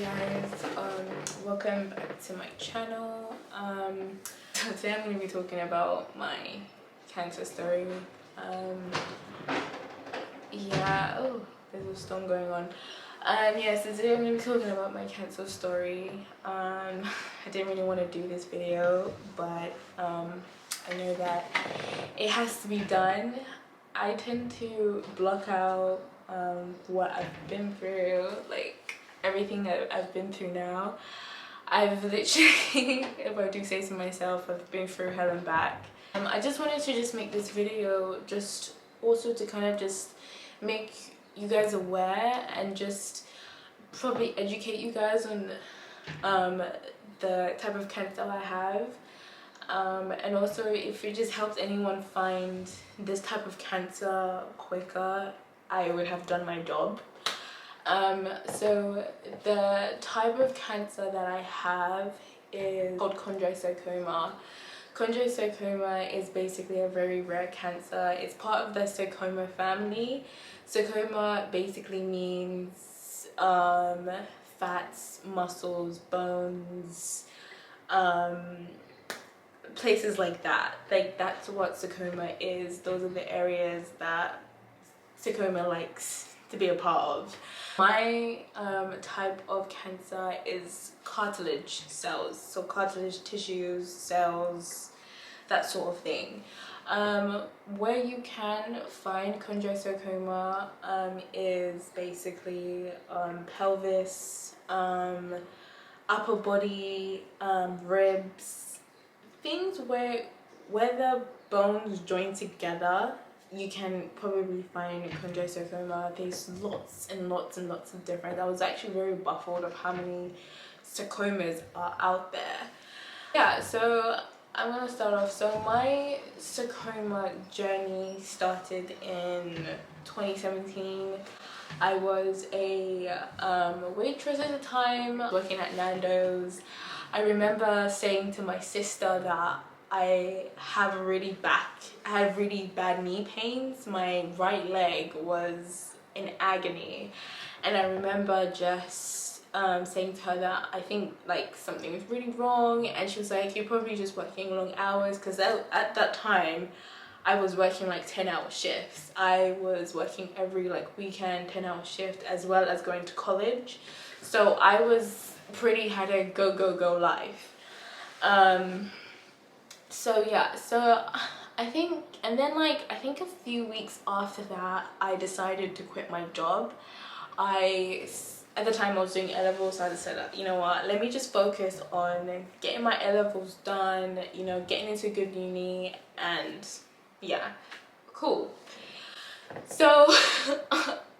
Guys, welcome back to my channel. Today I'm going to be talking about my cancer story. Oh, there's a storm going on. So today I'm going to be talking about my cancer story. I didn't really want to do this video, but I know that it has to be done. I tend to block out what I've been through, like everything that I've been through now. I've literally, if I do say so myself, I've been through hell and back. I just wanted to just make this video just also to kind of just make you guys aware and just probably educate you guys on the type of cancer I have. And also if it just helps anyone find this type of cancer quicker, I would have done my job. So the type of cancer that I have is called chondrosarcoma. Chondrosarcoma is basically a very rare cancer. It's part of the sarcoma family. Sarcoma basically means fats, muscles, bones, places like that. Like, that's what sarcoma is. Those are the areas that sarcoma likes to be a part of. My type of cancer is cartilage cells, so cartilage tissues, cells, that sort of thing. Where you can find chondrosarcoma is basically pelvis, upper body, ribs, things where the bones join together. You can probably find chondrosarcoma. There's lots and lots and lots of different. I was actually very baffled of how many sarcomas are out there. Yeah, so I'm gonna start off. So my sarcoma journey started in 2017. I was a waitress at the time, working at Nando's. I remember saying to my sister that I had really bad knee pains. My right leg was in agony, and I remember just saying to her that I think like something was really wrong, and she was like, "You're probably just working long hours," because at that time I was working like 10-hour shifts. I was working every like weekend 10-hour shift, as well as going to college, so I was had a go life. So yeah, so I think a few weeks after that I decided to quit my job. At the time I was doing A-levels, so I decided, you know what, let me just focus on getting my A-levels done, you know, getting into a good uni, and yeah, cool. So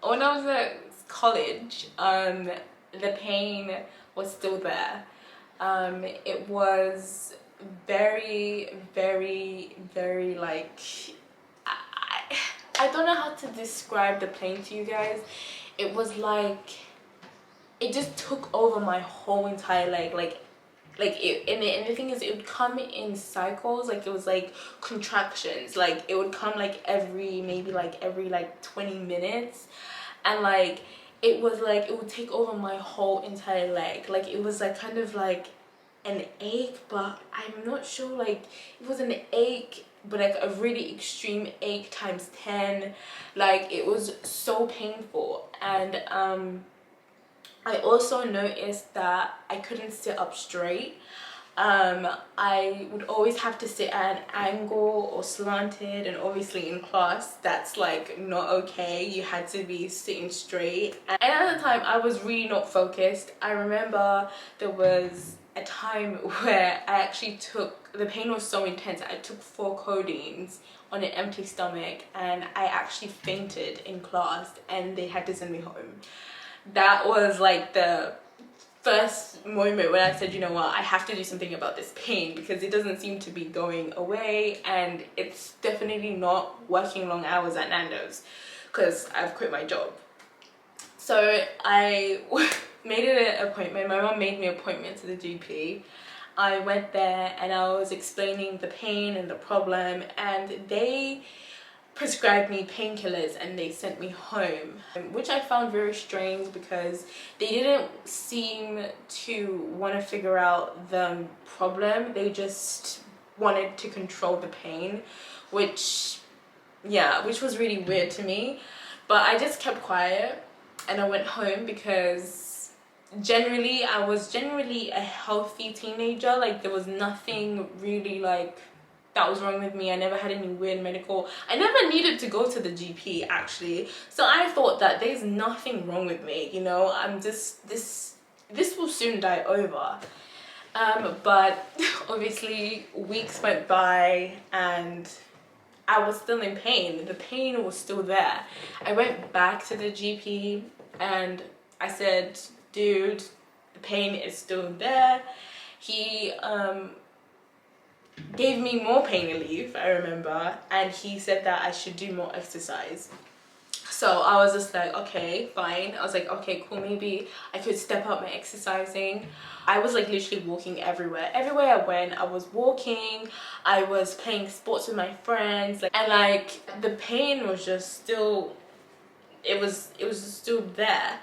when I was at college, the pain was still there. It was very like, I don't know how to describe the pain to you guys. It was like it just took over my whole entire leg, and the thing is, it would come in cycles. Like, it was like contractions, like it would come like every 20 minutes, and like it was like it would take over my whole entire leg. Like, it was like kind of like an ache, but I'm not sure, like it was an ache but like a really extreme ache times 10. Like, it was so painful. And I also noticed that I couldn't sit up straight. I would always have to sit at an angle or slanted, and obviously in class that's like not okay. You had to be sitting straight, and at the time I was really not focused. I remember there was a time where I actually the pain was so intense, I took 4 codeines on an empty stomach, and I actually fainted in class, and they had to send me home. That was like the first moment when I said, you know what, I have to do something about this pain, because it doesn't seem to be going away, and it's definitely not working long hours at Nando's, because I've quit my job. So I made an appointment. My mom made me an appointment to the GP. I went there and I was explaining the pain and the problem, and they prescribed me painkillers and they sent me home, which I found very strange because they didn't seem to want to figure out the problem. They just wanted to control the pain, which was really weird to me. But I just kept quiet and I went home because I was generally a healthy teenager. Like, there was nothing really like that was wrong with me. I never had any weird medical, I never needed to go to the GP actually. So I thought that there's nothing wrong with me, you know, I'm just, this will soon die over. But obviously weeks went by and I was still in pain. The pain was still there. I went back to the GP and I said, dude, the pain is still there. He gave me more pain relief, I remember, and he said that I should do more exercise. So I was just like, okay, fine. I was like, okay, cool, maybe I could step up my exercising. I was like literally walking everywhere. Everywhere I went, I was walking, I was playing sports with my friends, and like the pain was just still, it was still there.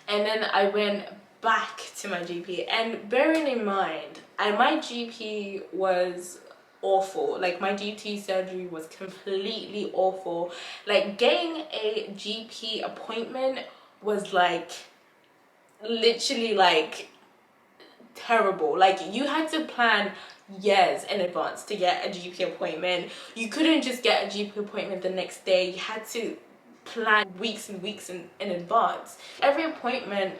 And then I went back to my GP, and bearing in mind, my GP was awful. Like, my GP surgery was completely awful. Like, getting a GP appointment was like literally like terrible. Like, you had to plan years in advance to get a GP appointment. You couldn't just get a GP appointment the next day. You had to plan weeks and weeks in advance. Every appointment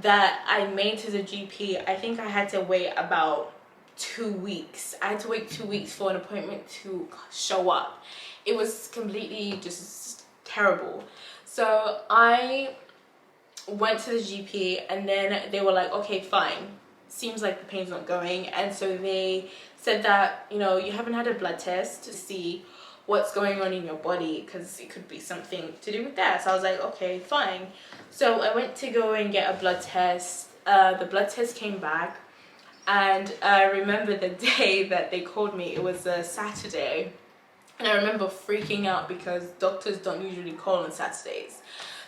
that I made to the GP, I think I had to wait about 2 weeks. I had to wait 2 weeks for an appointment to show up. It was completely just terrible. So I went to the GP and then they were like, okay, fine, seems like the pain's not going. And so they said that, you know, you haven't had a blood test to see what's going on in your body because it could be something to do with that. So I was like, okay, fine. So I went to go and get a blood test. The blood test came back, and I remember the day that they called me. It was a Saturday, and I remember freaking out because doctors don't usually call on Saturdays.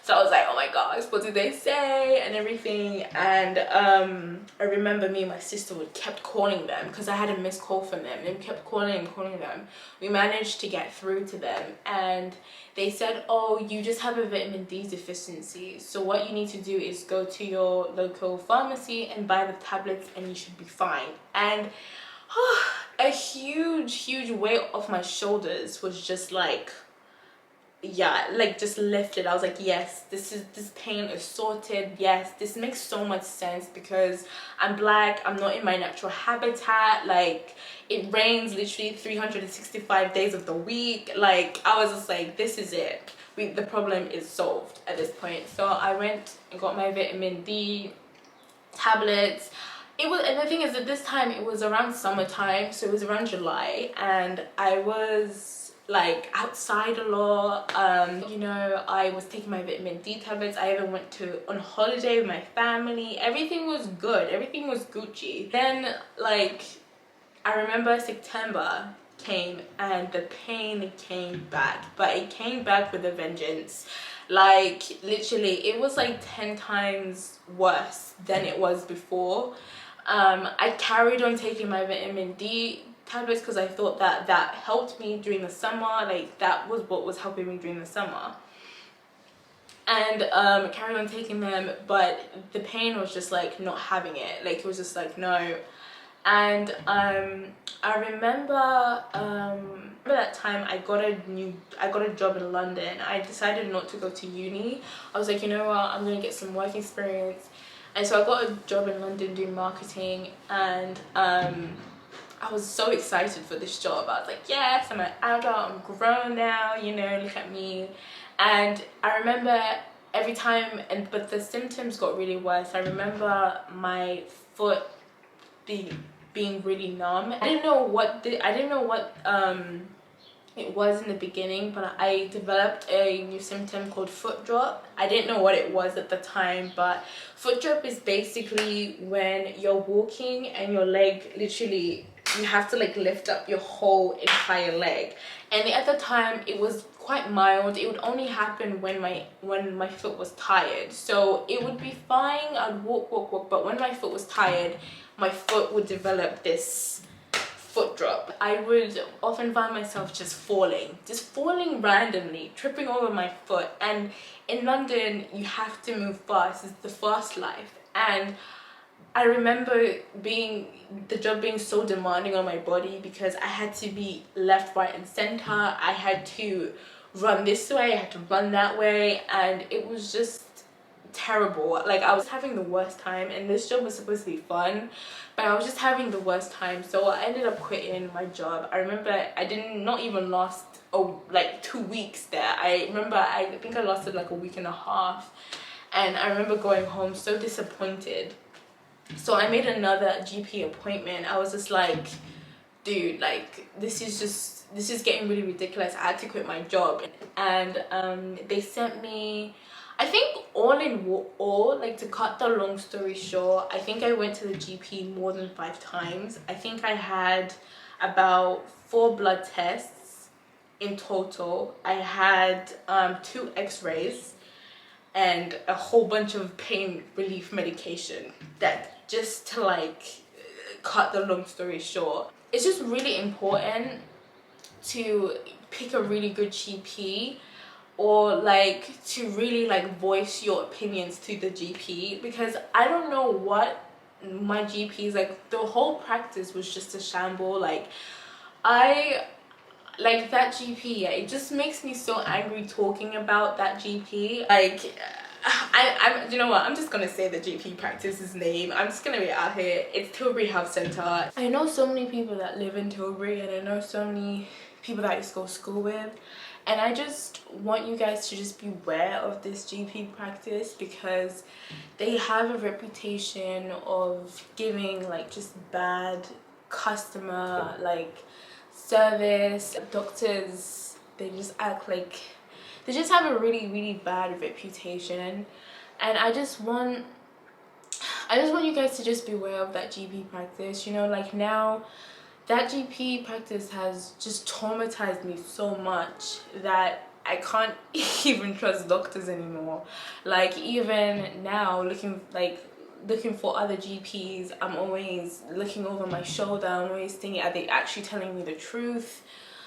So I was like, oh my gosh, what did they say and everything. And I remember me and my sister kept calling them because I had a missed call from them. They kept calling and calling them. We managed to get through to them and they said, oh, you just have a vitamin D deficiency. So what you need to do is go to your local pharmacy and buy the tablets and you should be fine. And a huge weight off my shoulders was just like, yeah, like just lifted. I was like, yes, this pain is sorted. Yes, this makes so much sense because I'm black, I'm not in my natural habitat. Like, it rains literally 365 days of the week. Like, I was just like, this is it. The problem is solved at this point. So I went and got my vitamin D tablets. And the thing is, at this time it was around summertime, so it was around July, and I was like outside a lot. You know, I was taking my vitamin D tablets. I even went on holiday with my family. Everything was good, everything was Gucci. Then, like, I remember September came and the pain came back, but it came back with a vengeance. Like, literally, it was like 10 times worse than it was before. I carried on taking my vitamin D tablets because I thought that helped me during the summer. Like, that was what was helping me during the summer. And carried on taking them, but the pain was just like not having it. Like, it was just like, no. And I remember that time I got a job in London. I decided not to go to uni. I was like, you know what, I'm gonna get some work experience. And so I got a job in London doing marketing, and I was so excited for this job. I was like, yes, I'm an adult, I'm grown now, you know, look at me. And I remember every time, but the symptoms got really worse. I remember my foot being really numb. I didn't know what it was in the beginning, but I developed a new symptom called foot drop. I didn't know what it was at the time, but foot drop is basically when you're walking and your leg literally, you have to like lift up your whole entire leg. And at the time it was quite mild. It would only happen when my foot was tired. So it would be fine, I'd walk, but when my foot was tired, my foot would develop this foot drop. I would often find myself just falling randomly, tripping over my foot. And in London, you have to move fast. It's the fast life. And I remember the job being so demanding on my body because I had to be left, right, and center. I had to run this way, I had to run that way, and it was just terrible. Like, I was having the worst time, and this job was supposed to be fun, but I was just having the worst time. So I ended up quitting my job. I remember I did not even last like 2 weeks there. I think I lasted like a week and a half, and I remember going home so disappointed. So I made another GP appointment. I was just like, dude, like, this is getting really ridiculous. I had to quit my job. And they sent me, I think all in all, like, to cut the long story short, I think I went to the GP more than 5 times. I think I had about 4 blood tests in total. I had 2 x-rays and a whole bunch of pain relief medication, that just to like cut the long story short. It's just really important to pick a really good GP, or like to really like voice your opinions to the GP, because I don't know what my GP's like, the whole practice was just a shamble. Like that GP, yeah, it just makes me so angry talking about that GP. Like, I'm you know what, I'm just gonna say the GP practice's name. I'm just gonna be out here. It's Tilbury Health Centre. I know so many people that live in Tilbury, and I know so many people that I used to go to school with, and I just want you guys to just beware of this GP practice, because they have a reputation of giving like just bad customer like service. Doctors, they just act like they just have a really bad reputation, and I just want you guys to just beware of that GP practice. You know, like, now that GP practice has just traumatized me so much that I can't even trust doctors anymore. Like, even now, looking for other GPs, I'm always looking over my shoulder. I'm always thinking, are they actually telling me the truth?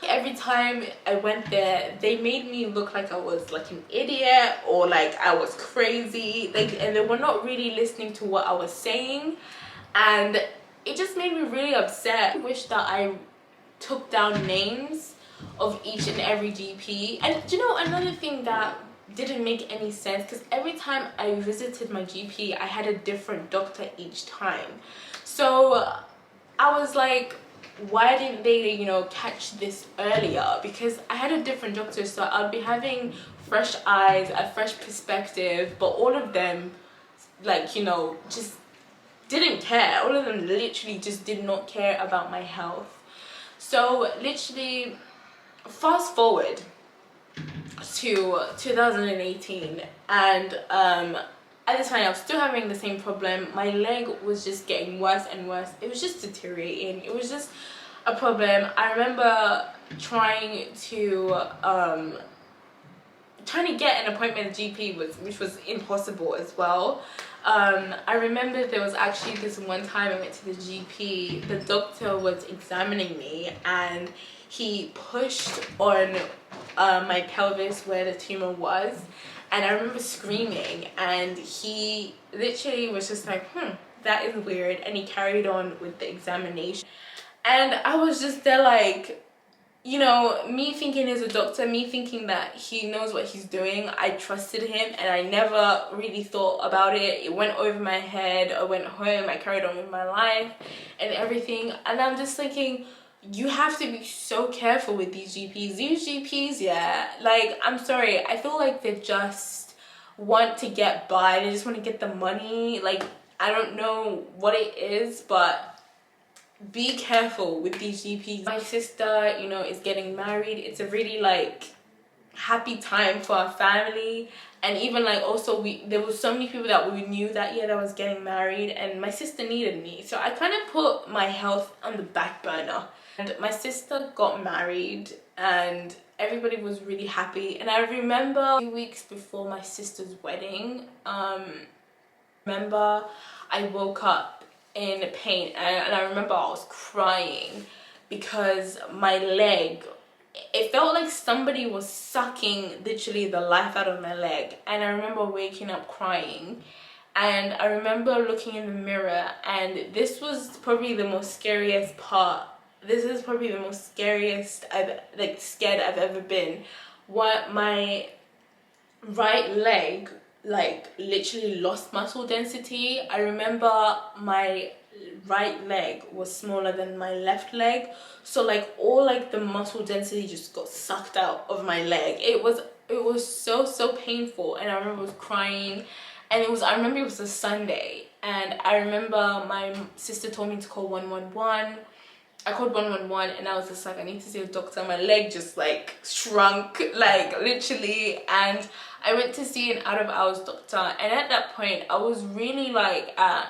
Every time I went there, they made me look like I was like an idiot, or like I was crazy. And they were not really listening to what I was saying, and it just made me really upset. I wish that I took down names of each and every GP. And you know, another thing that didn't make any sense, because every time I visited my GP, I had a different doctor each time. So I was like, why didn't they, you know, catch this earlier? Because I had a different doctor, so I'd be having fresh eyes, a fresh perspective, but all of them, like, you know, just didn't care. All of them literally just did not care about my health. So literally, fast forward to 2018, and at this time I was still having the same problem. My leg was just getting worse and worse. It was just deteriorating. It was just a problem. I remember trying to get an appointment at GP, which was impossible as well. I remember there was actually this one time I went to the GP. The doctor was examining me, and he pushed on my pelvis where the tumor was, and I remember screaming, and he literally was just like, that is weird, and he carried on with the examination. And I was just there like, you know, me thinking as a doctor, me thinking that he knows what he's doing, I trusted him, and I never really thought about it. It went over my head. I went home, I carried on with my life and everything, and I'm just thinking, you have to be so careful with these GPs. These GPs, yeah, like, I'm sorry, I feel like they just want to get by. They just want to get the money. Like, I don't know what it is, but be careful with these GPs. My sister, you know, is getting married. It's a really, like, happy time for our family. And even like also there was so many people that we knew that year that was getting married, and my sister needed me, so I kind of put my health on the back burner. And my sister got married and everybody was really happy. And I remember a few weeks before my sister's wedding, remember I woke up in pain, and I remember I was crying because my leg, it felt like somebody was sucking literally the life out of my leg. And I remember waking up crying, and I remember looking in the mirror, and this was probably the most scariest part. This is probably the most scariest scared I've ever been. What, my right leg like literally lost muscle density. I remember my right leg was smaller than my left leg, so like all like the muscle density just got sucked out of my leg. It was so painful, and I remember I was crying. And I remember it was a Sunday, and I remember my sister told me to call 111. I called 111, and I was just like, I need to see a doctor. My leg just like shrunk, like literally. And I went to see an out of hours doctor, and at that point I was really like at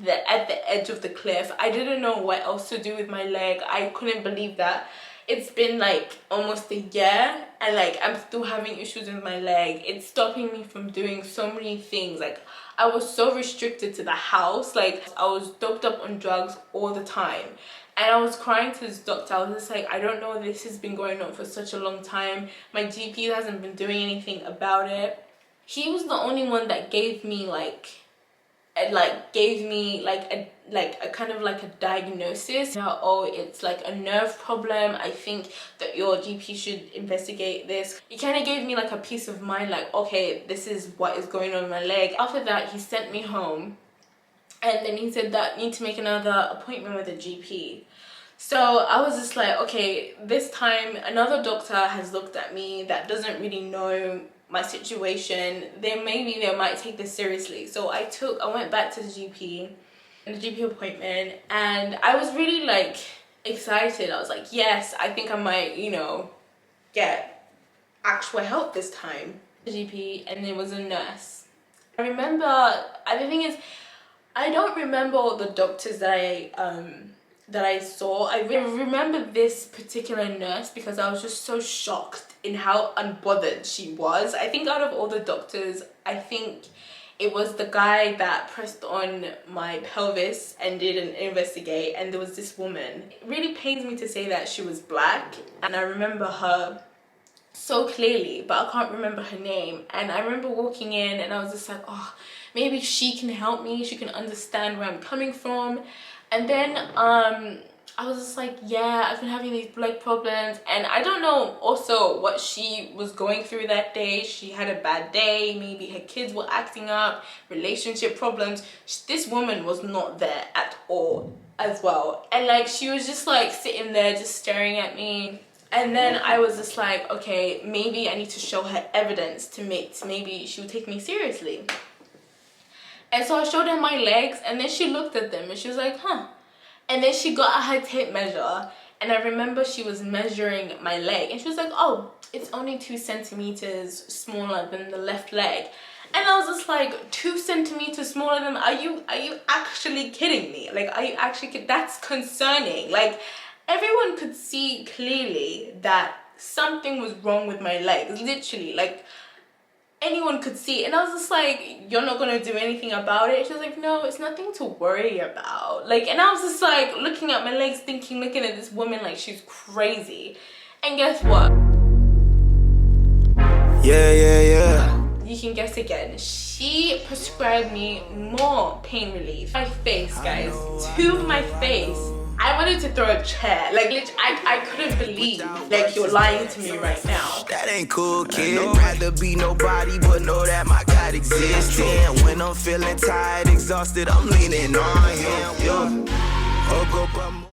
the edge of the cliff. I didn't know what else to do with my leg. I couldn't believe that it's been like almost a year, and like I'm still having issues with my leg. It's stopping me from doing so many things. Like I was so restricted to the house. Like I was doped up on drugs all the time, and I was crying to this doctor. I was just like, I don't know, this has been going on for such a long time. My GP hasn't been doing anything about it. He was the only one that gave me a kind of like a diagnosis. Oh, it's like a nerve problem. I think that your GP should investigate this. He kind of gave me like a peace of mind, like, okay, this is what is going on in my leg. After that, he sent me home, and then he said that I need to make another appointment with a GP. So I was just like, okay, this time another doctor has looked at me that doesn't really know my situation. Then maybe they might take this seriously. So I went back to the GP appointment, and I was really like excited. I was like, yes, I think I might, you know, get actual help this time. The GP, and there was a nurse. I remember, the thing is, I don't remember all the doctors that I saw. I remember this particular nurse because I was just so shocked in how unbothered she was. I think out of all the doctors, I think it was the guy that pressed on my pelvis and didn't investigate, and there was this woman. It really pains me to say that she was black, and I remember her so clearly, but I can't remember her name. And I remember walking in, and I was just like, oh, maybe she can help me, she can understand where I'm coming from. And then I was just like, yeah, I've been having these leg problems, and I don't know also what she was going through that day. She had a bad day, maybe her kids were acting up, relationship problems. This woman was not there at all as well, and like she was just like sitting there just staring at me. And then I was just like, okay, maybe I need to show her evidence to maybe she'll take me seriously. And so I showed her my legs, and then she looked at them and she was like, huh. And then she got out her tape measure, and I remember she was measuring my leg, and she was like, oh, it's only 2 centimeters smaller than the left leg. And I was just like, 2 centimeters smaller than, are you actually kidding me? Like, are you actually that's concerning. Like, everyone could see clearly that something was wrong with my legs, literally, like anyone could see. And I was just like, you're not gonna do anything about it? She was like, no, it's nothing to worry about. Like, and I was just like looking at my legs thinking, looking at this woman like she's crazy. And guess what? Yeah. You can guess again. She prescribed me more pain relief. My face, guys, to my face. I wanted to throw a chair. Like, I couldn't believe, like, you're lying to me right now. That ain't cool, kid. Rather be nobody, but know that my God exists. And when I'm feeling tired, exhausted, I'm leaning on him.